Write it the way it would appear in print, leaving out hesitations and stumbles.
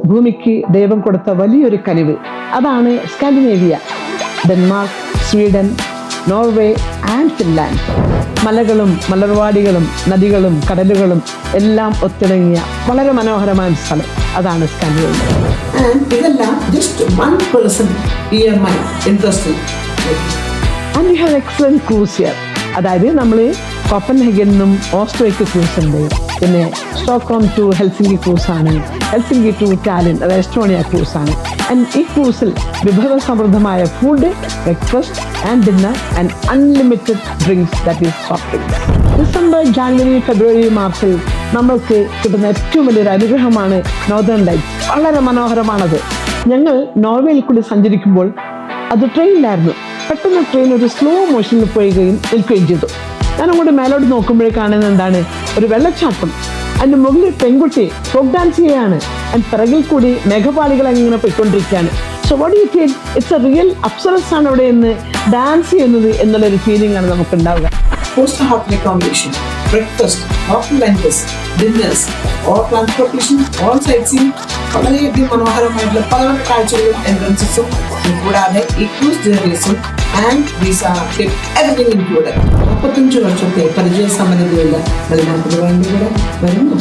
ഭൂമിക്ക് ദൈവം കൊടുത്ത വലിയൊരു കനിവ്. അതാണ് Scandinavia, Denmark, Sweden, Norway and Finland. മലകളും മലർവാടികളും നദികളും കടലുകളും എല്ലാം ഒത്തിണങ്ങിയ വളരെ മനോഹരമായ സ്ഥലം. അതാണ് സ്കാൻഡിനേവിയ. ഇതെല്ലാം just one person EMI interested. And we have excellent cruise here. അതായത് നമ്മൾ കോപ്പൻഹേഗനിൽ നിന്നും ഓസ്ട്രിയക്ക് ക്രൂസ് ഉണ്ട്, പിന്നെ സ്റ്റോക്ക്ഹോം ടു ഹെൽസിങ്കി ക്രൂസ് ആണ്, ഹെൽസിങ്കി ടു ടാലിൻ അത് എസ്റ്റോണിയ ക്രൂസ് ആണ്. ആൻഡ് ഈ ക്രൂസിൽ വിഭവസമൃദ്ധമായ food, breakfast and dinner and unlimited drinks, that is soft drinks. December, January, February, മാർച്ചിൽ നമ്മൾക്ക് കിട്ടുന്ന ഏറ്റവും വലിയൊരു അനുഗ്രഹമാണ് നോർത്തേൺ ലൈറ്റ്സ്. വളരെ മനോഹരമാണത്. ഞങ്ങൾ നോർവേയിൽ കൂടി സഞ്ചരിക്കുമ്പോൾ അത് ട്രെയിനിലായിരുന്നു. പെട്ടെന്ന് ട്രെയിൻ ഒരു സ്ലോ മോഷനിൽ പോവുകയും നിൽക്കുകയും ചെയ്തു. ഞാൻ അങ്ങോട്ട് മേലോട്ട് നോക്കുമ്പോഴേ കാണുന്നത് എന്താണ്? ഒരു വെള്ളച്ചാട്ടം. അതിൻ്റെ മുകളിൽ പെൺകുട്ടി ഫോക്ക് ഡാൻസ് ചെയ്യുകയാണ്. അതിന് പിറകിൽ കൂടി മേഘപാളികൾ അങ്ങനെ പോയിക്കൊണ്ടിരിക്കുകയാണ്. So what you feel? It's a real അപ്സരസ് ആണ് അവിടെ നിന്ന് ഡാൻസ് ചെയ്യുന്നത് എന്നുള്ളൊരു ഫീലിംഗ് ആണ് നമുക്ക് ഉണ്ടാവുക. Post hotel accommodation, breakfast, local lunches, dinners, all transportation, all sightseeing, വളരെയധികം മനോഹരമായിട്ടുള്ള പല കാഴ്ചകളും എൻട്രൻസസും കൂടാതെ ഈ ക്രൂസ് ജേർണീസും ആൻഡ് വിസ എവരിതിങ് ഇൻക്ലൂഡഡ്. 35 വർഷത്തെ പരിചയസമ്പന്നതയുള്ള വെള്ളനാട്ടിൽ വേണ്ടി കൂടെ വരുന്നു.